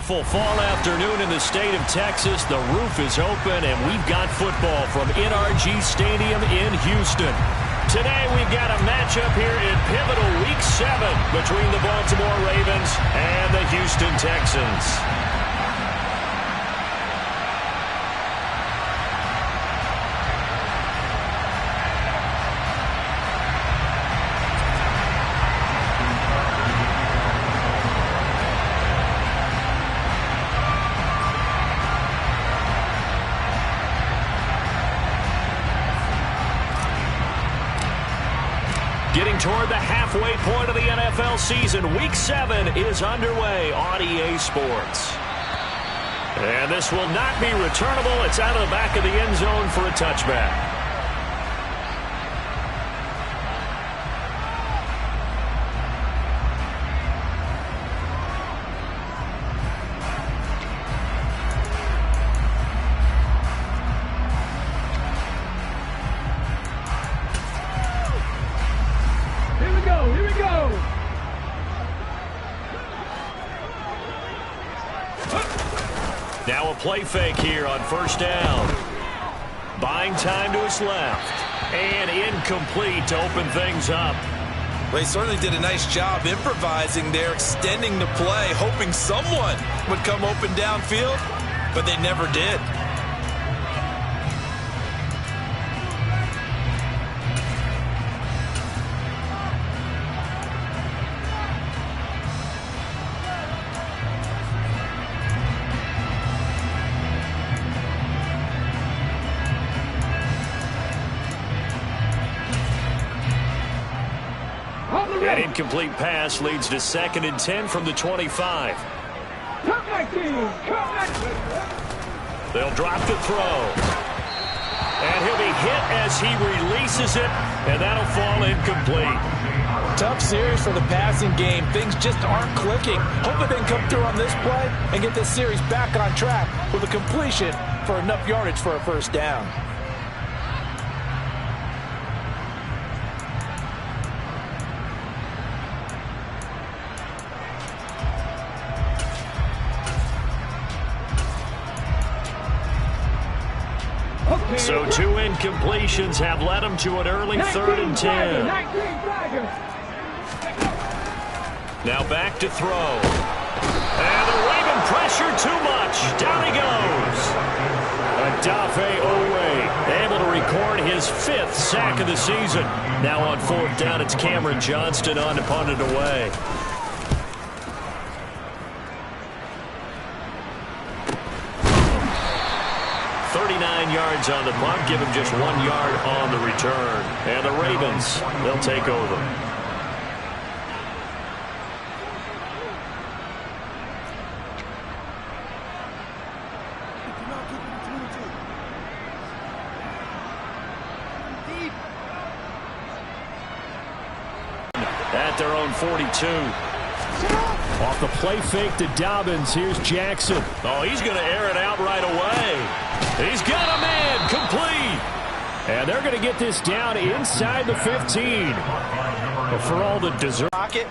beautiful fall afternoon in the state of Texas. The roof is open, and we've got football from NRG Stadium in Houston. Today, we've got a matchup here in pivotal Week 7 between the Baltimore Ravens and the Houston Texans. Getting toward the halfway point of the NFL season, Week 7 is underway on EA Sports. And this will not be returnable. It's out of the back of the end zone for a touchback. Now a play fake here on first down. Buying time to his left. And incomplete to open things up. Well, he certainly did a nice job improvising there, extending the play, hoping someone would come open downfield, but they never did. An incomplete pass leads to 2nd and 10 from the 25. They'll drop the throw. And he'll be hit as he releases it, and that'll fall incomplete. Tough series for the passing game. Things just aren't clicking. Hope they can come through on this play and get this series back on track with a completion for enough yardage for a first down. So 2 incompletions have led him to an early 3rd and 10. Now back to throw. And the Raven pressure too much. Down he goes. Adafe Owe able to record his 5th sack of the season. Now on 4th down, it's Cameron Johnston on to punt it away. Yards on the punt, give him just 1 yard on the return. And the Ravens, they'll take over. At their own 42. Off the play fake to Dobbins. Here's Jackson. Oh, he's going to air it out right away. He's got a man complete. And they're going to get this down inside the 15. But for all the deserve. Pocket,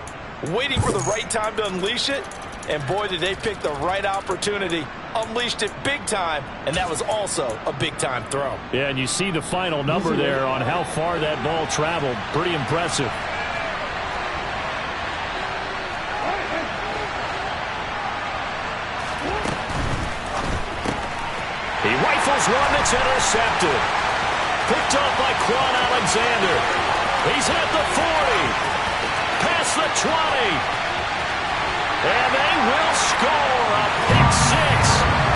waiting for the right time to unleash it. And boy, did they pick the right opportunity. Unleashed it big time. And that was also a big-time throw. Yeah, and you see the final number there on how far that ball traveled. Pretty impressive. He rifles one that's intercepted. Picked up by Quan Alexander. He's at the 40. Past the 20. And they will score a pick 6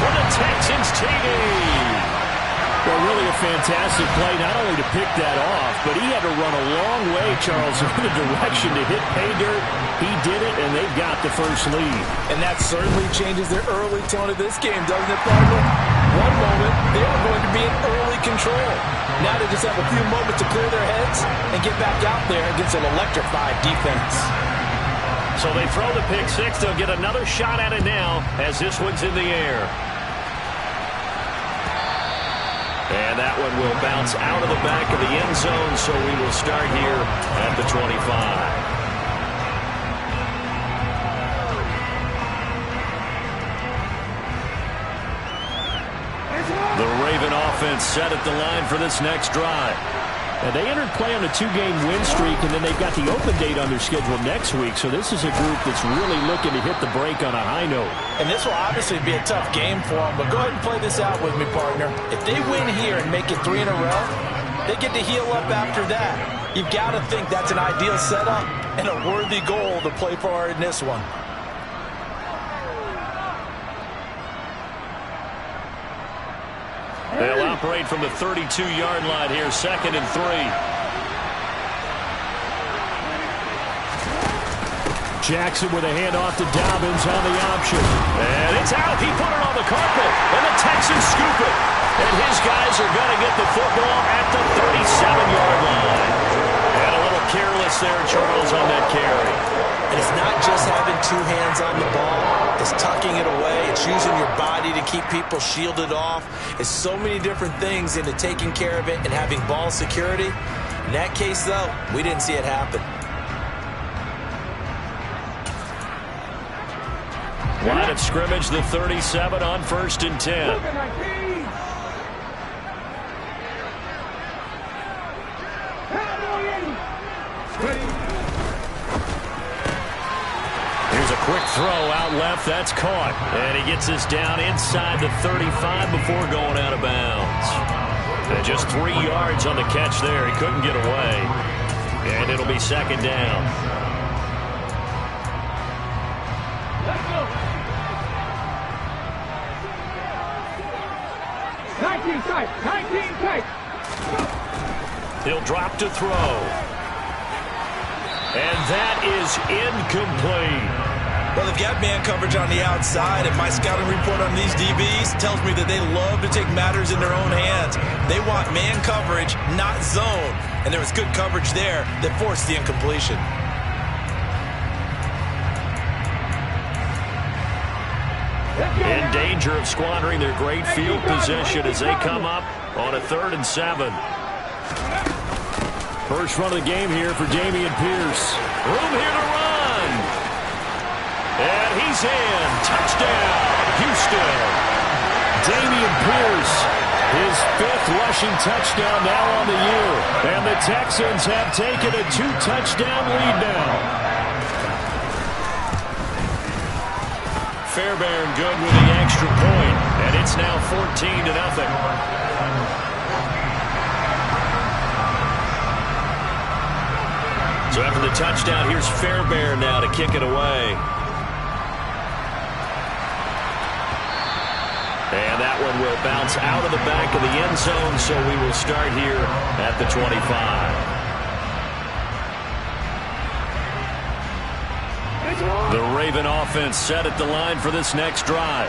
for the Texans TD. Well, really a fantastic play, not only to pick that off, but he had to run a long way, Charles, in the direction to hit pay dirt. He did it, and they've got the first lead. And that certainly changes the early tone of this game, doesn't it, Barbara? One moment, they were going to be in early control. Now they just have a few moments to clear their heads and get back out there against an electrified defense. So they throw the pick 6. They'll get another shot at it now as this one's in the air. And that one will bounce out of the back of the end zone, so we will start here at the 25. Raven offense set at the line for this next drive. And they entered play on a 2-game win streak, and then they've got the open date on their schedule next week. So this is a group that's really looking to hit the break on a high note. And this will obviously be a tough game for them, but go ahead and play this out with me, partner. If they win here and make it 3 in a row, they get to heal up after that. You've got to think that's an ideal setup and a worthy goal to play for in this one. They'll operate from the 32-yard line here, 2nd and 3. Jackson with a handoff to Dobbins on the option. And it's out. He put it on the carpet, and the Texans scoop it. And his guys are going to get the football at the 37-yard line. And a little careless there, Charles, on that carry. And it's not just having 2 hands on the ball. It's tucking it away. It's using your body to keep people shielded off. It's so many different things into taking care of it and having ball security. In that case, though, we didn't see it happen. Line of scrimmage, the 37 on 1st and 10. Here's a quick throw out left. That's caught. And he gets this down inside the 35 before going out of bounds. And just 3 yards on the catch there. He couldn't get away. And it'll be 2nd down. Let's go. 19 tight. 19 tight. He'll drop to throw. And that is incomplete. Well, they've got man coverage on the outside, and my scouting report on these DBs tells me that they love to take matters in their own hands. They want man coverage, not zone. And there was good coverage there that forced the incompletion. In danger of squandering their great field position as they come up on a 3rd and 7. First run of the game here for Dameon Pierce. Room here to run. And he's in. Touchdown, Houston. Dameon Pierce, his 5th rushing touchdown now on the year. And the Texans have taken a 2-touchdown lead now. Fairbairn good with the extra point. And it's now 14-0. So after the touchdown, here's Fairbairn now to kick it away. And that one will bounce out of the back of the end zone, so we will start here at the 25. The Raven offense set at the line for this next drive.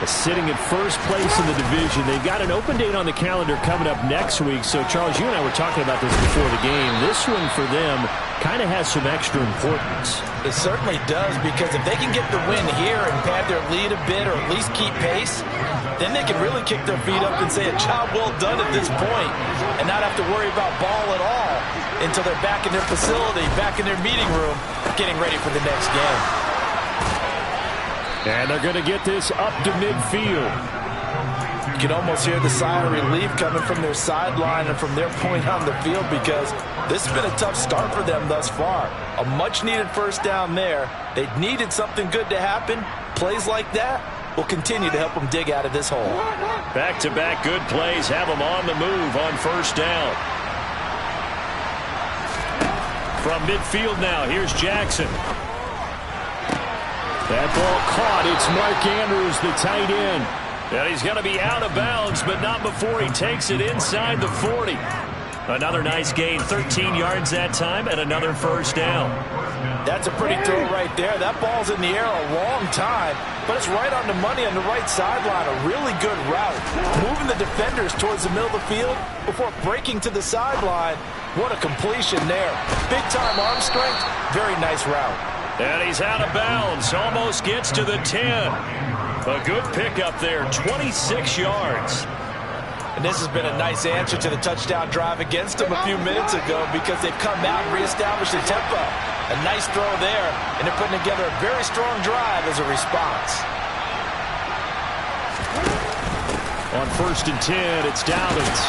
Sitting in first place in the division. They've got an open date on the calendar coming up next week. So, Charles, you and I were talking about this before the game. This one for them kind of has some extra importance. It certainly does, because if they can get the win here and pad their lead a bit or at least keep pace, then they can really kick their feet up and say a job well done at this point and not have to worry about ball at all until they're back in their facility, back in their meeting room, getting ready for the next game. And they're going to get this up to midfield. You can almost hear the sigh of relief coming from their sideline and from their point on the field, because this has been a tough start for them thus far. A much-needed first down there. They needed something good to happen. Plays like that will continue to help them dig out of this hole. Back-to-back good plays have them on the move on first down. From midfield now, here's Jackson. That ball caught. It's Mark Andrews, the tight end. And he's going to be out of bounds, but not before he takes it inside the 40. Another nice gain, 13 yards that time, and another first down. That's a pretty throw right there. That ball's in the air a long time, but it's right on the money on the right sideline. A really good route. Moving the defenders towards the middle of the field before breaking to the sideline. What a completion there. Big-time arm strength. Very nice route. And he's out of bounds. Almost gets to the 10. A good pickup there, 26 yards. And this has been a nice answer to the touchdown drive against them a few minutes ago, because they've come out and reestablished the tempo. A nice throw there, and they're putting together a very strong drive as a response. On 1st and 10, it's Dobbins.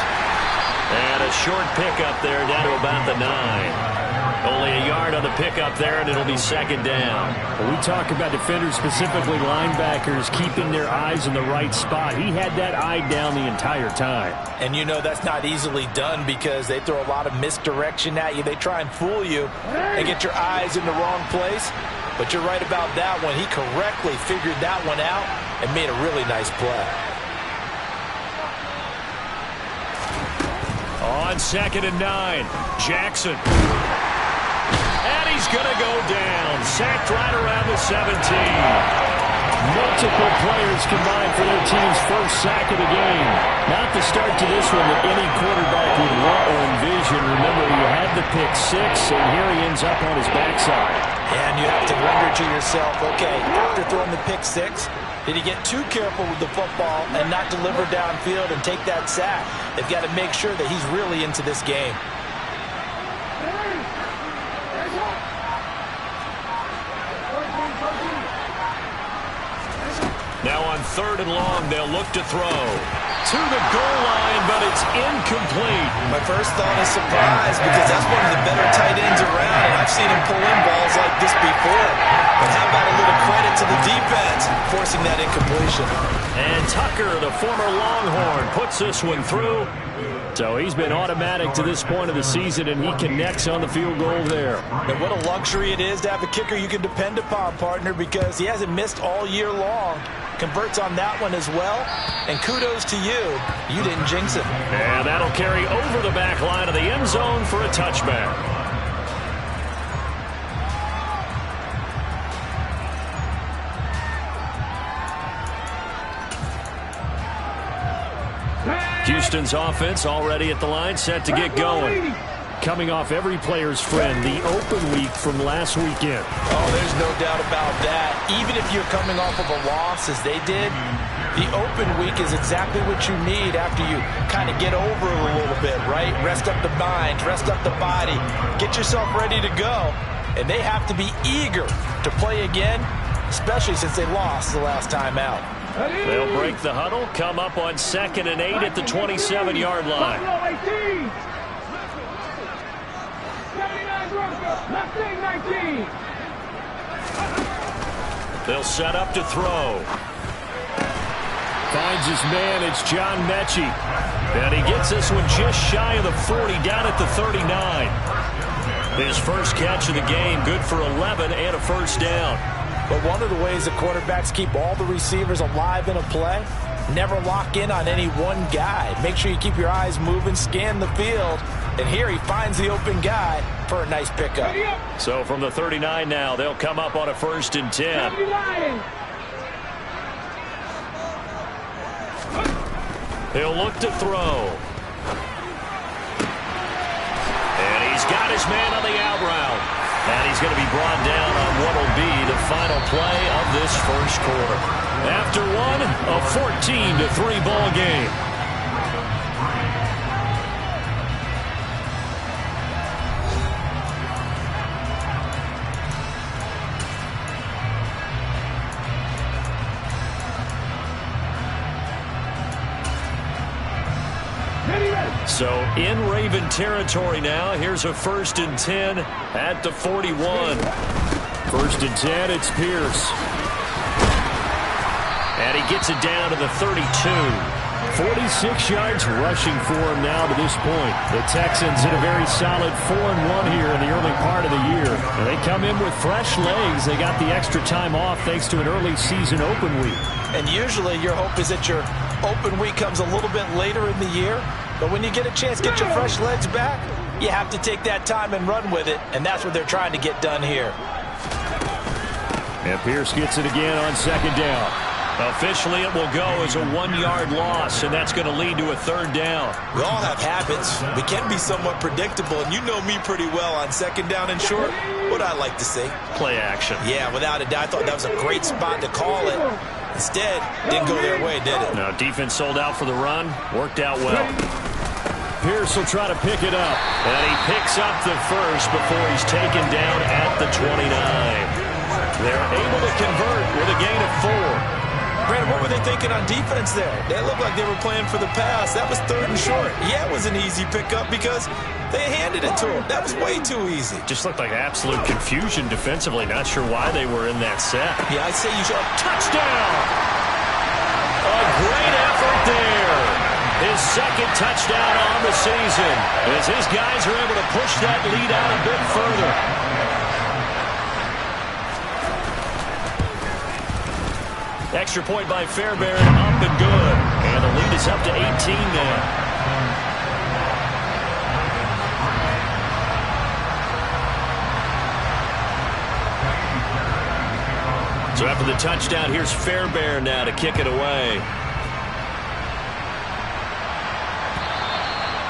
And a short pickup there down to about the 9. Only a yard on the pickup there, and it'll be 2nd down. When we talk about defenders, specifically linebackers, keeping their eyes in the right spot. He had that eye down the entire time. And you know that's not easily done because they throw a lot of misdirection at you. They try and fool you and get your eyes in the wrong place. But you're right about that one. He correctly figured that one out and made a really nice play. On 2nd and 9, Jackson. And he's going to go down. Sacked right around the 17. Multiple players combined for their team's first sack of the game. Not the start to this one that any quarterback would want or envision. Remember, he had the pick 6, and here he ends up on his backside. And you have to wonder to yourself, okay, after throwing the pick 6, did he get too careful with the football and not deliver downfield and take that sack? They've got to make sure that he's really into this game. Now on 3rd and long, they'll look to throw. To the goal line, but it's incomplete. My first thought is surprise because that's one of the better tight ends around, and I've seen him pull in balls like this before. But how about a little credit to the defense forcing that incompletion? And Tucker, the former Longhorn, puts this one through. So he's been automatic to this point of the season, and he connects on the field goal there. And what a luxury it is to have a kicker you can depend upon, partner, because he hasn't missed all year long. Converts on that one as well. And kudos to you. You didn't jinx it. And that'll carry over the back line of the end zone for a touchback. Houston's offense already at the line, set to get going. Coming off every player's friend, the open week from last weekend. Oh, there's no doubt about that. Even if you're coming off of a loss as they did, the open week is exactly what you need after you kind of get over it a little bit, right? Rest up the mind, rest up the body, get yourself ready to go. And they have to be eager to play again, especially since they lost the last time out. They'll break the huddle, come up on 2nd and 8 at the 27-yard line. They'll set up to throw. Finds his man, it's John Mechie. And he gets this one just shy of the 40, down at the 39. His first catch of the game, good for 11 and a first down. But one of the ways the quarterbacks keep all the receivers alive in a play, never lock in on any one guy. Make sure you keep your eyes moving, scan the field. And here he finds the open guy for a nice pickup. So from the 39 now, they'll come up on a 1st and 10. He'll look to throw. And he's got his man on the out route. And he's going to be brought down on what will be the final play of this first quarter. After one, a 14-3 ball game. So in Raven territory now. Here's a 1st and 10 at the 41. 1st and 10, it's Pierce. And he gets it down to the 32. 46 yards rushing for him now to this point. The Texans in a very solid 4-1 here in the early part of the year. And they come in with fresh legs. They got the extra time off thanks to an early season open week. And usually your hope is that your open week comes a little bit later in the year. But when you get a chance to get your fresh legs back, you have to take that time and run with it. And that's what they're trying to get done here. And Pierce gets it again on 2nd down. Officially, it will go as a 1-yard loss, and that's going to lead to a 3rd down. We all have habits. We can be somewhat predictable, and you know me pretty well on 2nd down and short. What I like to say? Play action. Yeah, without a doubt, I thought that was a great spot to call it. Instead, didn't go their way, did it? No, defense sold out for the run. Worked out well. Pierce will try to pick it up. And he picks up the first before he's taken down at the 29. They're able to convert with a gain of 4. Brandon, what were they thinking on defense there? They looked like they were playing for the pass. That was 3rd and short. Yeah, it was an easy pickup because they handed it to him. That was way too easy. Just looked like absolute confusion defensively. Not sure why they were in that set. Yeah, I'd say you should. Touchdown! A great effort there. His 2nd touchdown on the season as his guys are able to push that lead out a bit further. Extra point by Fairbairn, up and good. And the lead is up to 18 now. So after the touchdown, here's Fairbairn now to kick it away.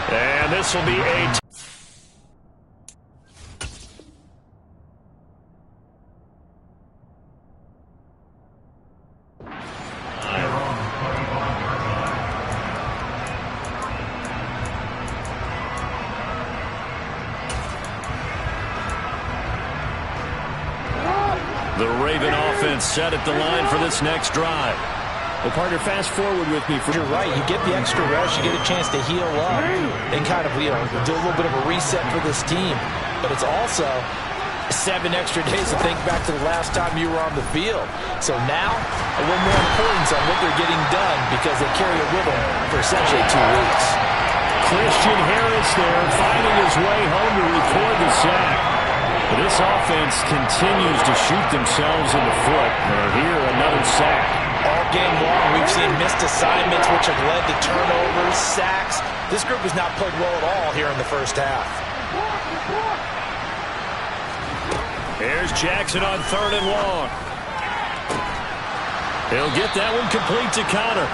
And this will be a... The Raven offense set at the line for this next drive. Well, partner, fast forward with me. You're right. You get the extra rest. You get a chance to heal up and kind of, do a little bit of a reset for this team. But it's also 7 extra days to think back to the last time you were on the field. So now, a little more importance on what they're getting done because they carry it with them for essentially 2 weeks. Christian Harris there finding his way home to record the sack. This offense continues to shoot themselves in the foot. And here, another sack. All game long, we've seen missed assignments, which have led to turnovers, sacks. This group has not played well at all here in the first half. Here's Jackson on 3rd and long. He'll get that one complete to Connor.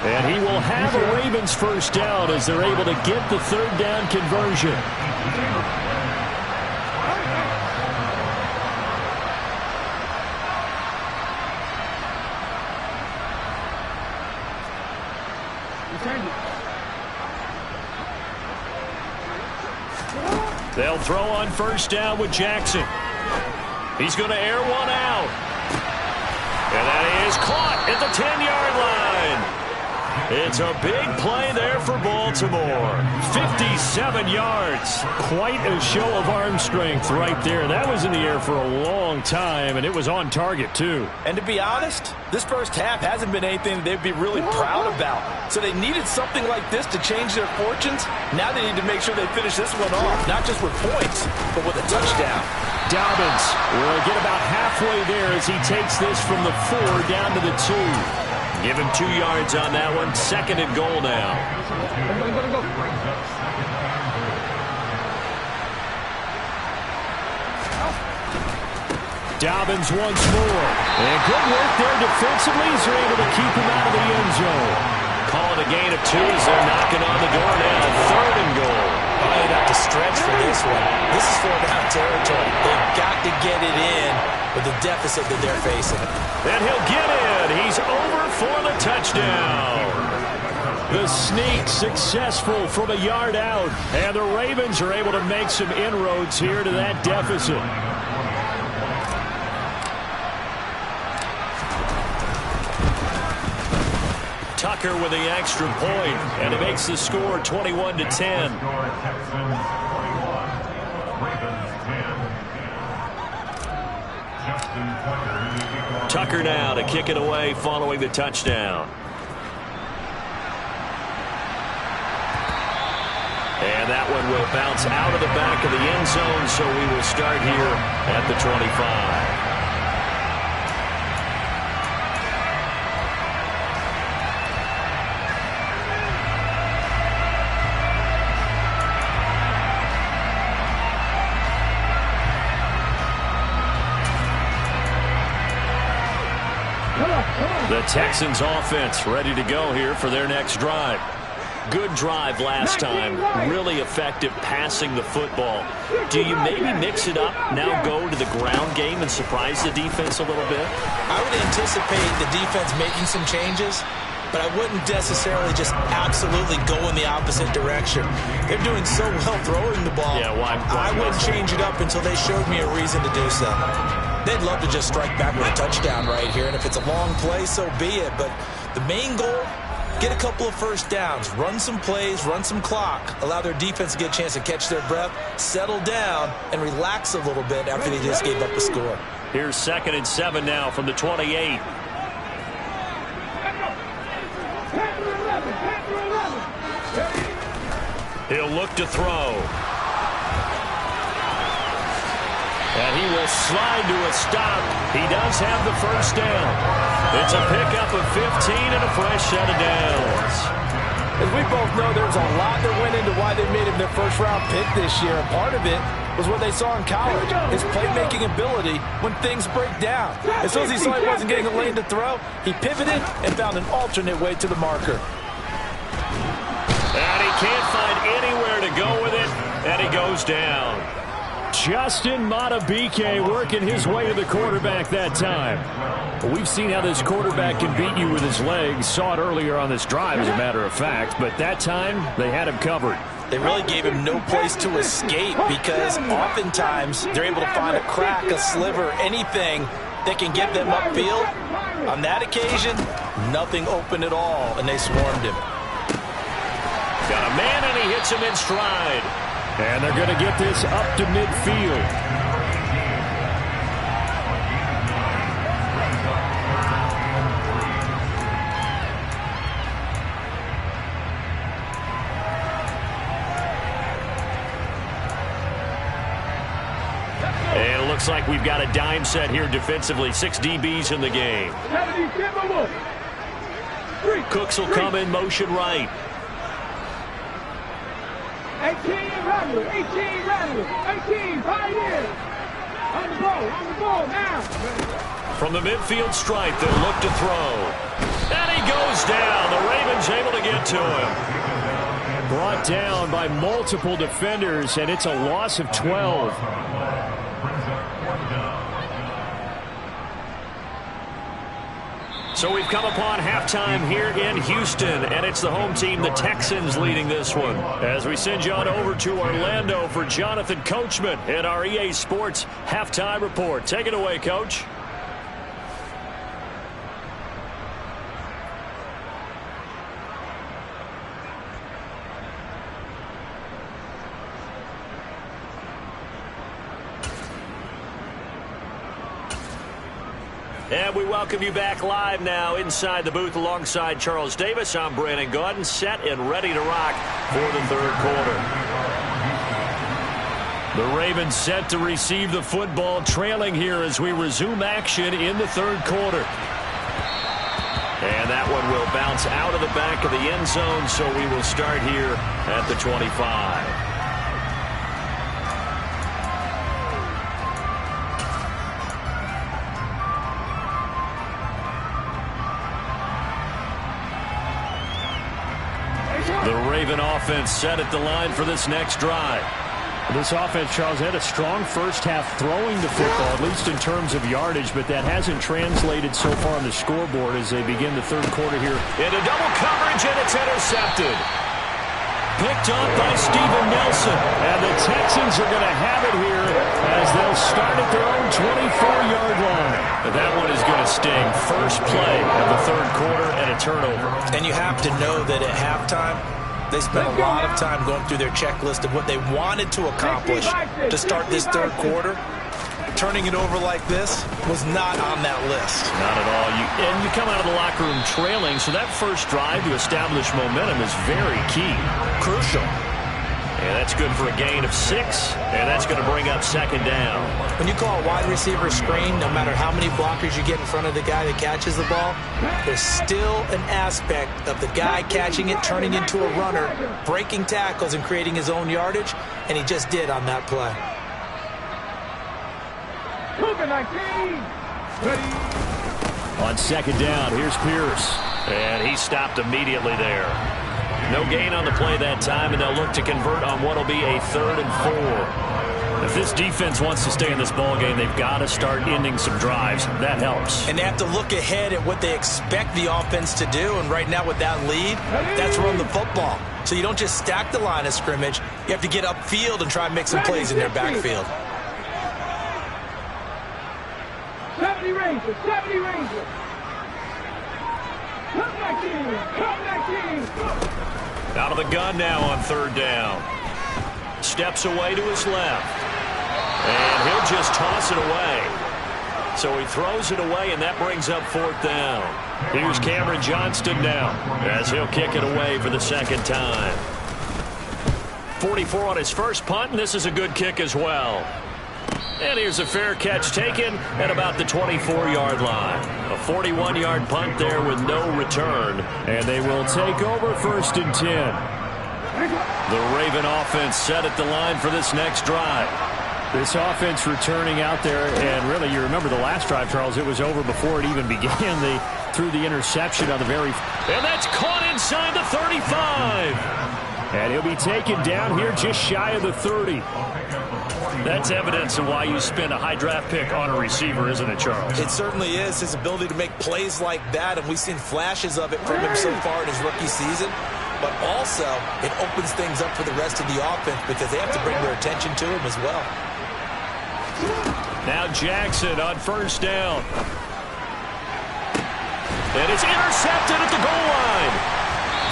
And he will have a Ravens first down as they're able to get the 3rd down conversion. They'll throw on 1st down with Jackson. He's going to air one out. And that is caught at the 10-yard line. It's a big play there for Baltimore. 57 yards. Quite a show of arm strength right there. That was in the air for a long time, and it was on target, too. And to be honest, this first half hasn't been anything they'd be really proud about. So they needed something like this to change their fortunes. Now they need to make sure they finish this one off, not just with points, but with a touchdown. Dobbins will get about halfway there as he takes this from the 4 down to the 2. Give him 2 yards on that one. 2nd and goal now. Dobbins once more. And good work there defensively as they're able to keep him out of the end zone. Call it a gain of 2 as they're knocking on the door now. 3rd and goal. They'd have to stretch for this one. This is 4th down territory. They've got to get it in with the deficit that they're facing. And he'll get in. He's over for the touchdown. The sneak successful from a yard out. And the Ravens are able to make some inroads here to that deficit. Tucker with the extra point, and it makes the score 21-10. Tucker now to kick it away following the touchdown. And that one will bounce out of the back of the end zone, so we will start here at the 25. The Texans offense ready to go here for their next drive. Good drive last time. Really effective passing the football. Do you maybe mix it up, now go to the ground game and surprise the defense a little bit? I would anticipate the defense making some changes, but I wouldn't necessarily just absolutely go in the opposite direction. They're doing so well throwing the ball. Yeah, why I wouldn't change it up until they showed me a reason to do so. They'd love to just strike back with a touchdown right here, and if it's a long play, so be it. But the main goal, get a couple of first downs, run some plays, run some clock, allow their defense to get a chance to catch their breath, settle down, and relax a little bit after they just gave up a score. Here's 2nd and 7 now from the 28. He'll look to throw. And he will slide to a stop. He does have the first down. It's a pickup of 15 and a fresh set of downs. As we both know, there's a lot that went into why they made him their first-round pick this year. And part of it was what they saw in college, his playmaking ability when things break down. As soon as he saw he wasn't getting a lane to throw, he pivoted and found an alternate way to the marker. And he can't find anywhere to go with it, and he goes down. Justin Madubuike working his way to the quarterback that time. Well, we've seen how this quarterback can beat you with his legs. Saw it earlier on this drive, as a matter of fact. But that time, they had him covered. They really gave him no place to escape because oftentimes they're able to find a crack, a sliver, anything that can get them upfield. On that occasion, nothing open at all, and they swarmed him. Got a man, and he hits him in stride. And they're going to get this up to midfield. And it looks like we've got a dime set here defensively. 6 DBs in the game. Cooks will come in motion right. 18 Rattler, 18 Rattler, 18 Pioneer. On the ball now. From the midfield stripe, they'll look to throw. And he goes down. The Ravens able to get to him. Brought down by multiple defenders, and it's a loss of 12. So we've come upon halftime here in Houston, and it's the home team, the Texans, leading this one. As we send you on over to Orlando for Jonathan Coachman in our EA Sports Halftime Report. Take it away, Coach. And we welcome you back live now inside the booth alongside Charles Davis. I'm Brandon Gaudin, set and ready to rock for the third quarter. The Ravens set to receive the football, trailing here as we resume action in the third quarter. And that one will bounce out of the back of the end zone, so we will start here at the 25. The Raven offense set at the line for this next drive. This offense, Charles, had a strong first half throwing the football, at least in terms of yardage, but that hasn't translated so far on the scoreboard as they begin the third quarter here. Into double coverage, and it's intercepted. Picked up by Steven Nelson. And the Texans are going to have it here as they'll start at their own 24-yard line. But that one is going to sting. First play of the third quarter and a turnover. And you have to know that at halftime, they spent a lot of time going through their checklist of what they wanted to accomplish to start this third quarter. Turning it over like this was not on that list. Not at all. And you come out of the locker room trailing, so that first drive to establish momentum is very key. Crucial. And that's good for a gain of 6, and that's going to bring up second down. When you call a wide receiver screen, no matter how many blockers you get in front of the guy that catches the ball, there's still an aspect of the guy catching it, turning into a runner, breaking tackles and creating his own yardage, and he just did on that play. On second down, here's Pierce. And he stopped immediately there. No gain on the play that time, and they'll look to convert on what will be a 3rd and 4. If this defense wants to stay in this ballgame, they've got to start ending some drives. That helps. And they have to look ahead at what they expect the offense to do. And right now with that lead, that's run the football. So you don't just stack the line of scrimmage. You have to get upfield and try and make some plays in their backfield. Rangers. 70 Rangers. Come back in. Come back in. Out of the gun now on third down. Steps away to his left. And he'll just toss it away. So he throws it away, and that brings up fourth down. Here's Cameron Johnston now as he'll kick it away for the second time. 44 on his first punt, and this is a good kick as well. And here's a fair catch taken at about the 24-yard line. A 41-yard punt there with no return. And they will take over first and 10. The Raven offense set at the line for this next drive. This offense returning out there, and really, you remember the last drive, Charles, it was over before it even began. They threw the interception on the very... And that's caught inside the 35. And he'll be taken down here just shy of the 30. That's evidence of why you spend a high draft pick on a receiver, isn't it, Charles? It certainly is. His ability to make plays like that, and we've seen flashes of it from him so far in his rookie season. But also, it opens things up for the rest of the offense because they have to bring their attention to him as well. Now Jackson on first down. And it's intercepted at the goal line.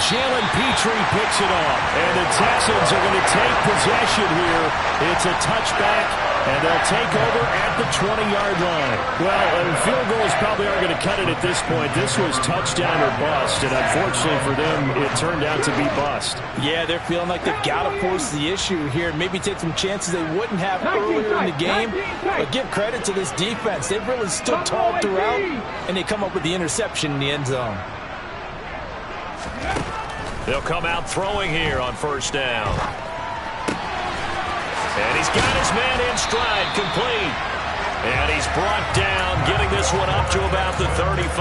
Jalen Petrie picks it off. And the Texans are going to take possession here. It's a touchback, and they'll take over at the 20-yard line. Well, field goals probably aren't going to cut it at this point. This was touchdown or bust, and unfortunately for them, it turned out to be bust. Yeah, they're feeling like they've got to force the issue here, maybe take some chances they wouldn't have earlier in the game. But give credit to this defense. They've really stood tall throughout, and they come up with the interception in the end zone. They'll come out throwing here on first down. And he's got his man in stride, complete. And he's brought down, getting this one up to about the 35.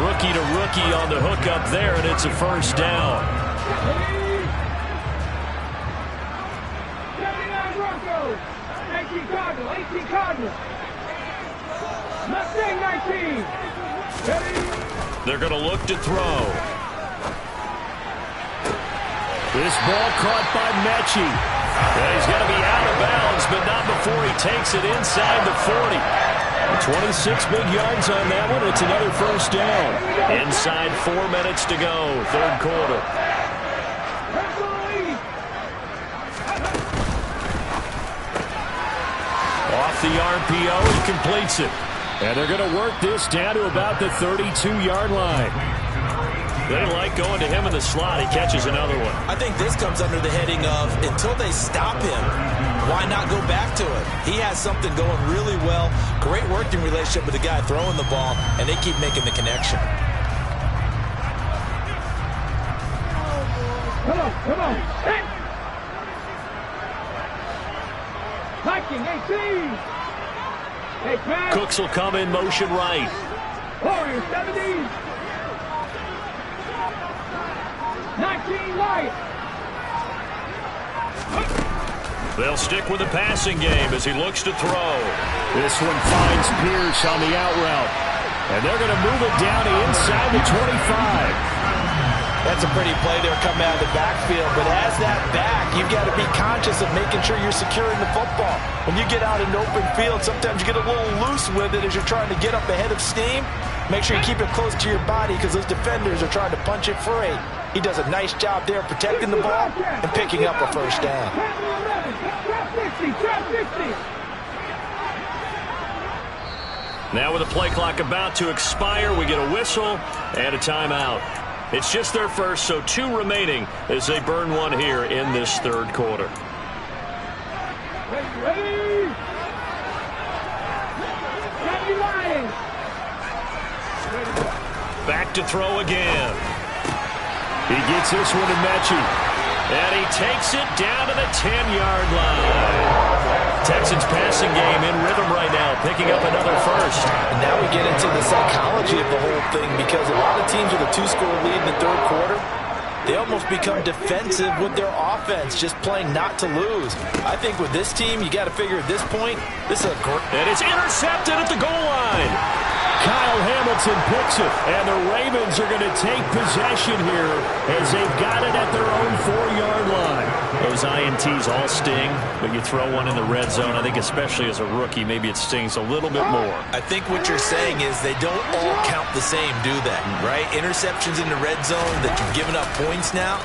Rookie to rookie on the hook up there, and it's a first down. 79 Broncos. 18 Cardinals. 18 Cardinals. Mustang 19. They're going to look to throw. This ball caught by Mechie. He's going to be out of bounds, but not before he takes it inside the 40. 26 big yards on that one. It's another first down. Inside 4 minutes to go, third quarter. Off the RPO, he completes it. And they're going to work this down to about the 32-yard line. They like going to him in the slot. He catches another one. I think this comes under the heading of, until they stop him, why not go back to it? He has something going really well. Great working relationship with the guy throwing the ball, and they keep making the connection. Come on, come on. Hey! Viking 18. Hey, pass. Cooks will come in motion right. Warriors 17. 19 Lions. They'll stick with the passing game as he looks to throw. This one finds Pierce on the out route. And they're going to move it down to inside the 25. That's a pretty play there coming out of the backfield. But as that back, you've got to be conscious of making sure you're securing the football. When you get out in open field, sometimes you get a little loose with it as you're trying to get up ahead of steam. Make sure you keep it close to your body because those defenders are trying to punch it free. He does a nice job there protecting the ball and picking up a first down. Now with the play clock about to expire, we get a whistle and a timeout. It's just their first, so 2 remaining as they burn one here in this third quarter. Ready? Back to throw again. He gets this one to Mechie. And he takes it down to the 10-yard line. Texans passing game in rhythm right now, picking up another first. And now we get into the psychology of the whole thing because a lot of teams with a 2-score lead in the third quarter, they almost become defensive with their offense, just playing not to lose. I think with this team, you got to figure at this point, this is a great... And it's intercepted at the goal line. Kyle Hamilton picks it, and the Ravens are going to take possession here as they've got it at their own 4-yard line. Those INTs all sting, but you throw one in the red zone, I think especially as a rookie, maybe it stings a little bit more. I think what you're saying is they don't all count the same, do they? Right? Interceptions in the red zone that you've given up points now,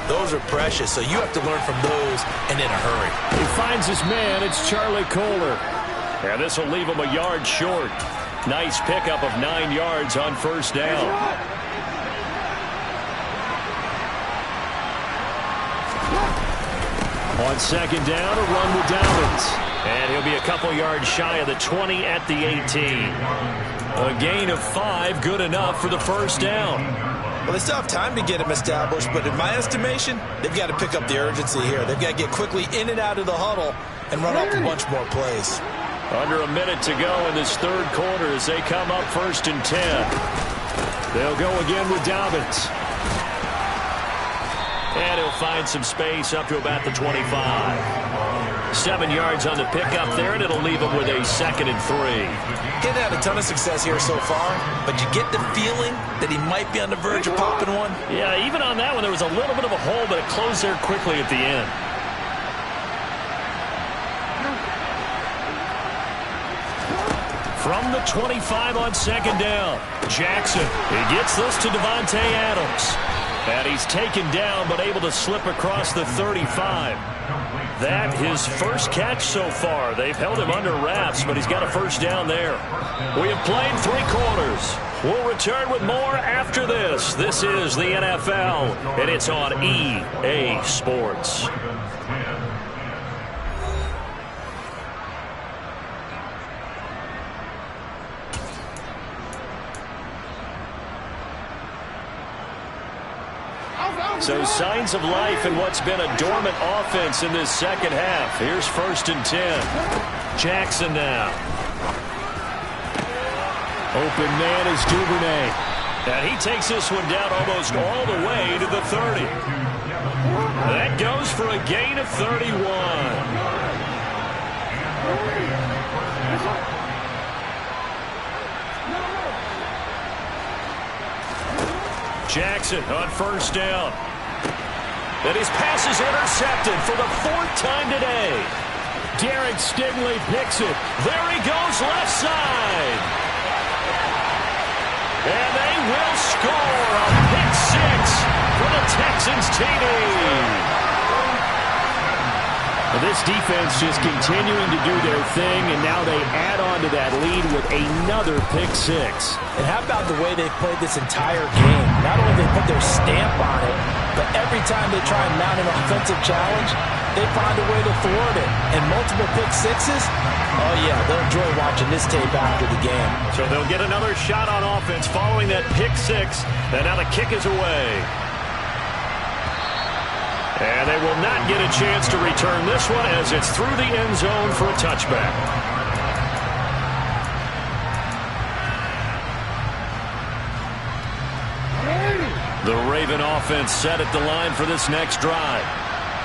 those are precious, so you have to learn from those and in a hurry. He finds his man. It's Charlie Kohler. And this will leave him a yard short. Nice pickup of 9 yards on first down. On second down, a run with Dobbins. And he'll be a couple yards shy of the 20 at the 18. A gain of 5, good enough for the first down. Well, they still have time to get him established, but in my estimation, they've got to pick up the urgency here. They've got to get quickly in and out of the huddle and run off a bunch more plays. Under a minute to go in this third quarter as they come up 1st and 10. They'll go again with Dobbins. And he'll find some space up to about the 25. 7 yards on the pickup there, and it'll leave him with a 2nd and 3. He's had a ton of success here so far, but you get the feeling that he might be on the verge of popping one. Yeah, even on that one, there was a little bit of a hole, but it closed there quickly at the end. From the 25 on second down, Jackson. He gets this to Devontae Adams. And he's taken down, but able to slip across the 35. That his first catch so far. They've held him under wraps, but he's got a first down there. We have played 3 quarters. We'll return with more after this. This is the NFL, and it's on EA Sports. So signs of life in what's been a dormant offense in this second half. Here's 1st and 10. Jackson now. Open man is Duvernay. And he takes this one down almost all the way to the 30. That goes for a gain of 31. Jackson on first down. And his pass is intercepted for the 4th time today. Derek Stingley picks it. There he goes left side. And they will score a pick 6 for the Texans TD. This defense just continuing to do their thing, and now they add on to that lead with another pick 6. And how about the way they've played this entire game? Not only they put their stamp on it, but every time they try and mount an offensive challenge, they find a way to thwart it. And multiple pick 6s, oh yeah, they'll enjoy watching this tape after the game. So they'll get another shot on offense following that pick 6, and now the kick is away. And they will not get a chance to return this one as it's through the end zone for a touchback. The Raven offense set at the line for this next drive.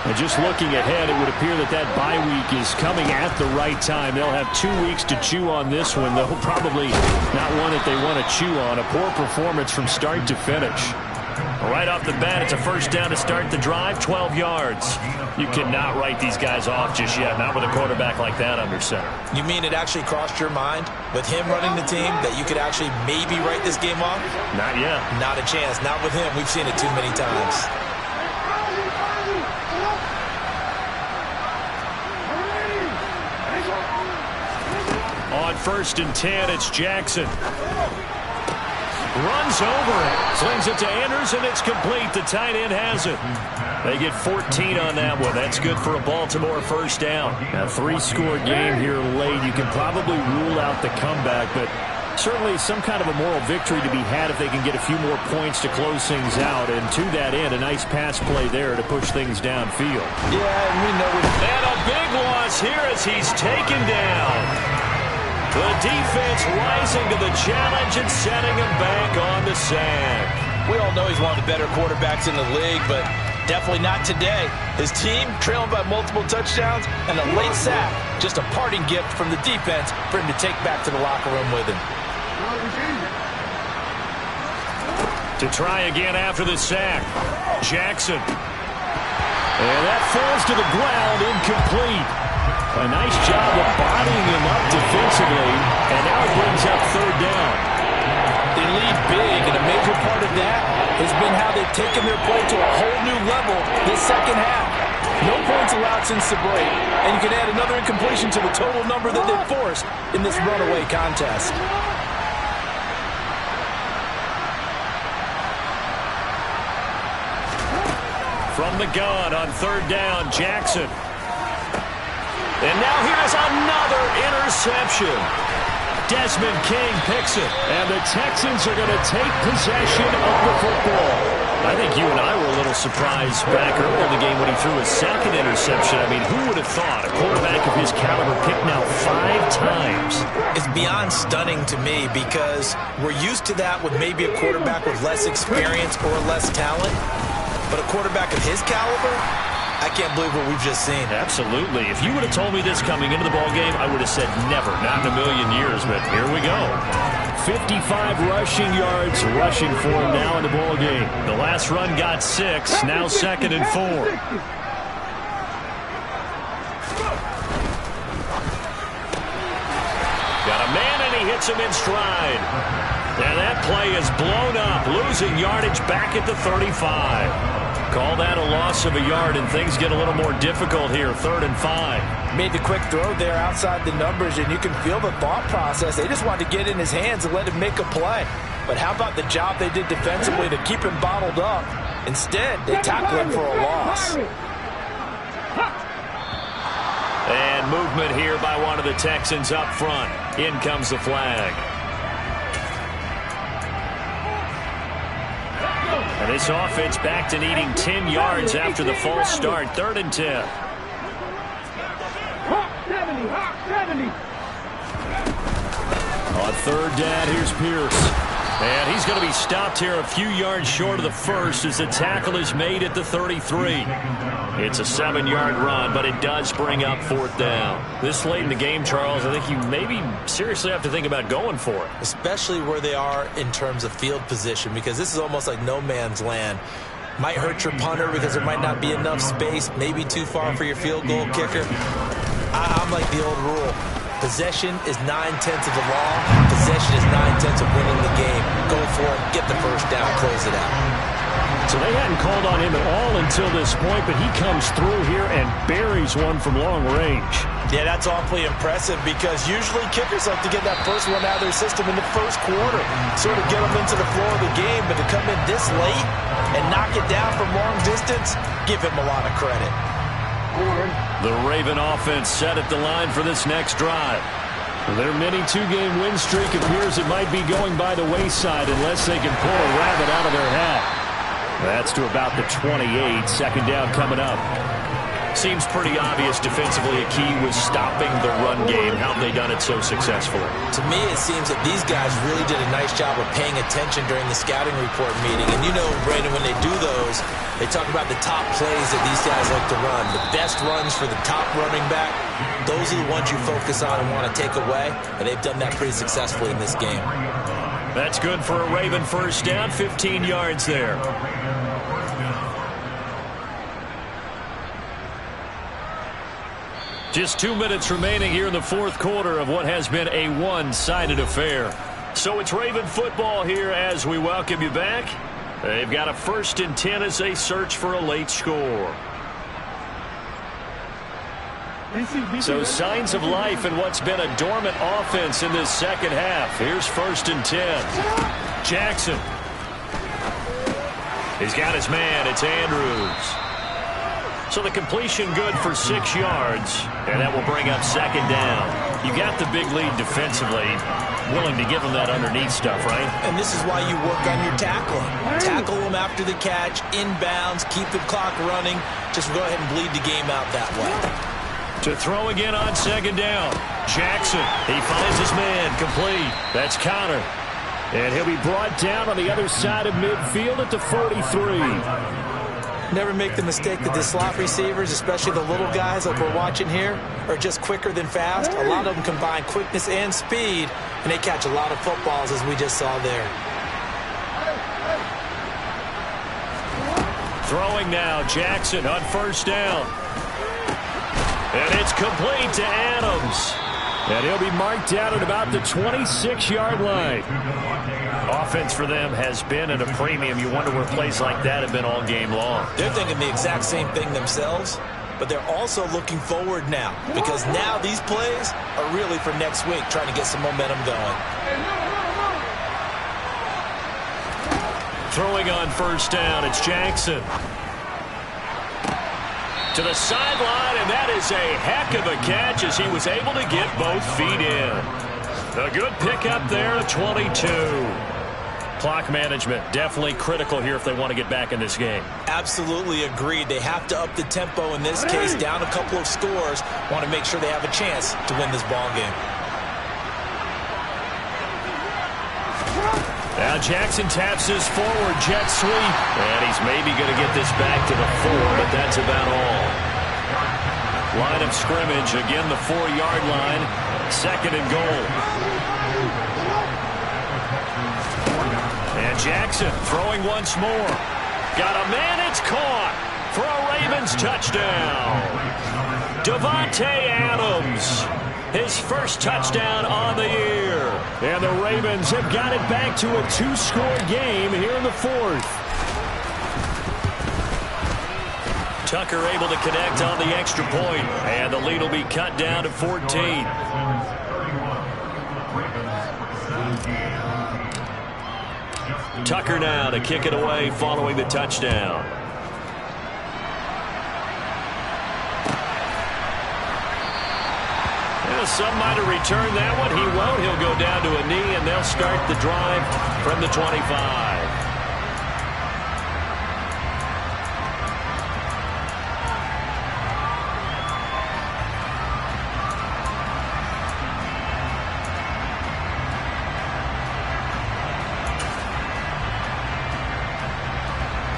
And just looking ahead, it would appear that that bye week is coming at the right time. They'll have 2 weeks to chew on this one, though probably not one that they want to chew on. A poor performance from start to finish. Right off the bat, it's a first down to start the drive, 12 yards. You cannot write these guys off just yet, not with a quarterback like that under center. You mean it actually crossed your mind with him running the team that you could actually maybe write this game off? Not yet. Not a chance. Not with him. We've seen it too many times. On 1st and 10, it's Jackson. Runs over it. Slings it to Anders, and it's complete. The tight end has it. They get 14 on that one. That's good for a Baltimore first down. A 3-score game here late. You can probably rule out the comeback, but certainly some kind of a moral victory to be had if they can get a few more points to close things out. And to that end, a nice pass play there to push things downfield. Yeah, and we know and a big loss here as he's taken down. The defense rising to the challenge and setting him back on the sack. we all know he's one of the better quarterbacks in the league, but definitely not today. His team trailing by multiple touchdowns and a late sack. Just a parting gift from the defense for him to take back to the locker room with him. To try again after the sack. Jackson. And that falls to the ground, incomplete. A nice job of bodying him up defensively, and now it brings up third down. They lead big, and a major part of that has been how they've taken their play to a whole new level this second half. No points allowed since the break, and you can add another incompletion to the total number that they've forced in this runaway contest. From the gun on third down, Jackson. And now here's another interception. Desmond King picks it. And the Texans are going to take possession of the football. I think you and I were a little surprised back earlier in the game when he threw his second interception. I mean, who would have thought a quarterback of his caliber picked now 5 times? It's beyond stunning to me because we're used to that with maybe a quarterback with less experience or less talent. But a quarterback of his caliber, I can't believe what we've just seen. Absolutely. If you would have told me this coming into the ballgame, I would have said never, not in a million years, but here we go. 55 rushing yards rushing for him now in the ballgame. The last run got 6, now 2nd and 4. Got a man, and he hits him in stride. And that play is blown up, losing yardage back at the 35. Call that a loss of a yard, and things get a little more difficult here, 3rd and 5. Made the quick throw there outside the numbers, and you can feel the thought process. They just wanted to get in his hands and let him make a play. But how about the job they did defensively to keep him bottled up? Instead, they tackled him for a loss. And movement here by one of the Texans up front. In comes the flag. And this offense back to needing 10 yards after the false start. 3rd and 10. On third down, here's Pierce. And he's going to be stopped here a few yards short of the first as the tackle is made at the 33. It's a 7-yard run, but it does bring up 4th down. This late in the game, Charles, I think you maybe seriously have to think about going for it. Especially where they are in terms of field position, because this is almost like no man's land. Might hurt your punter because there might not be enough space, maybe too far for your field goal kicker. I'm like the old rule. Possession is 9/10 of the law. Possession is 9/10 of winning the game. Go for it, get the first down, close it out. So they hadn't called on him at all until this point, but he comes through here and buries one from long range. Yeah, that's awfully impressive because usually kickers like to get that first one out of their system in the first quarter, sort of get them into the flow of the game, but to come in this late and knock it down from long distance, give him a lot of credit. The Raven offense set at the line for this next drive. Their mini 2-game win streak appears it might be going by the wayside unless they can pull a rabbit out of their hat. That's to about the 28. 2nd down coming up. Seems pretty obvious defensively a key was stopping the run game. How have they done it so successfully? To me, it seems that these guys really did a nice job of paying attention during the scouting report meeting. And you know, Brandon, when they do those, they talk about the top plays that these guys like to run. The best runs for the top running back, those are the ones you focus on and want to take away. And they've done that pretty successfully in this game. That's good for a Raven first down, 15 yards there. Just 2 minutes remaining here in the 4th quarter of what has been a one-sided affair. So it's Raven football here as we welcome you back. They've got a 1st and 10 as they search for a late score. So signs of life in what's been a dormant offense in this second half. Here's 1st and 10. Jackson. He's got his man. It's Andrews. So the completion good for 6 yards, and that will bring up 2nd down. You got the big lead defensively, willing to give them that underneath stuff, right? And this is why you work on your tackling. Tackle them after the catch, inbounds, keep the clock running. Just go ahead and bleed the game out that way. To throw again on 2nd down. Jackson, he finds his man, complete. That's Connor. And he'll be brought down on the other side of midfield at the 43. Never make the mistake that the slot receivers, especially the little guys like we're watching here, are just quicker than fast. A lot of them combine quickness and speed, and they catch a lot of footballs, as we just saw there. Throwing now, Jackson on first down. And it's complete to Adams. And he'll be marked down at about the 26-yard line. Offense for them has been at a premium. You wonder where plays like that have been all game long. They're thinking the exact same thing themselves, but they're also looking forward now, because now these plays are really for next week, trying to get some momentum going. Throwing on first down, it's Jackson. To the sideline, and that is a heck of a catch as he was able to get both feet in. A good pickup there at 22. Clock management definitely critical here if they want to get back in this game. Absolutely agreed. They have to up the tempo in this case, down a couple of scores. Want to make sure they have a chance to win this ball game. Now Jackson taps his forward jet sweep. And he's maybe going to get this back to the 4, but that's about all. Line of scrimmage, again the 4-yard line. Second and goal. And Jackson throwing once more. Got a man, it's caught for a Ravens touchdown. Davante Adams, his first touchdown on the year. And the Ravens have got it back to a 2-score game here in the 4th. Tucker able to connect on the extra point, and the lead will be cut down to 14. Tucker now to kick it away following the touchdown. Some might have returned that one. He won't. He'll go down to a knee, and they'll start the drive from the 25.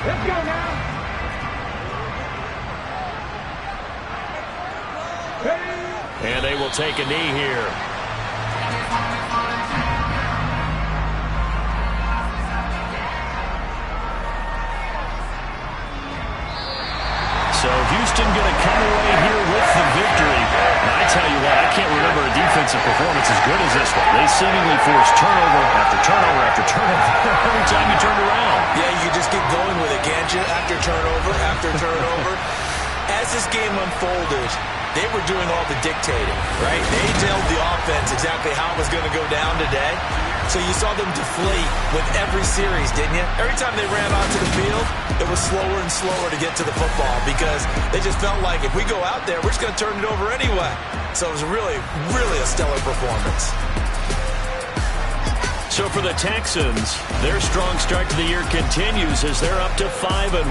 Let's go now. And they will take a knee here. So Houston going to come away here with the victory. I tell you what, I can't remember a defensive performance as good as this one. They seemingly forced turnover after turnover after turnover every time you turned around. Yeah, you just keep going with it, can't you? After turnover. As this game unfolded, they were doing all the dictating, right? They told the offense exactly how it was going to go down today. So you saw them deflate with every series, didn't you? Every time they ran onto the field, it was slower and slower to get to the football because they just felt like if we go out there, we're just going to turn it over anyway. So it was really, really a stellar performance. So for the Texans, their strong start to the year continues as they're up to 5-1.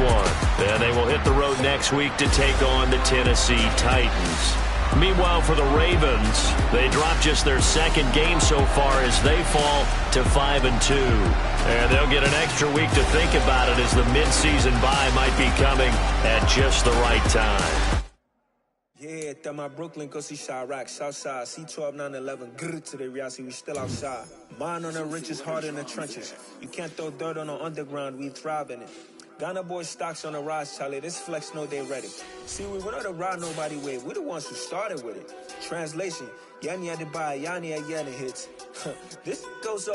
And they will hit the road next week to take on the Tennessee Titans. Meanwhile, for the Ravens, they dropped just their second game so far as they fall to 5-2. And they'll get an extra week to think about it as the midseason bye might be coming at just the right time. Yeah, that my Brooklyn, go see Chirac, Southside, C12, 911, grrr to the reality, we still outside. Mine on the riches, hard in the trenches. You can't throw dirt on the underground, we thrive in it. Ghana boys stocks on the rise, Charlie, this flex know they ready. See, we went on the ride nobody wave, we the ones who started with it. Translation, Yanni had to buy, Yanni at Yanni hits. This goes up.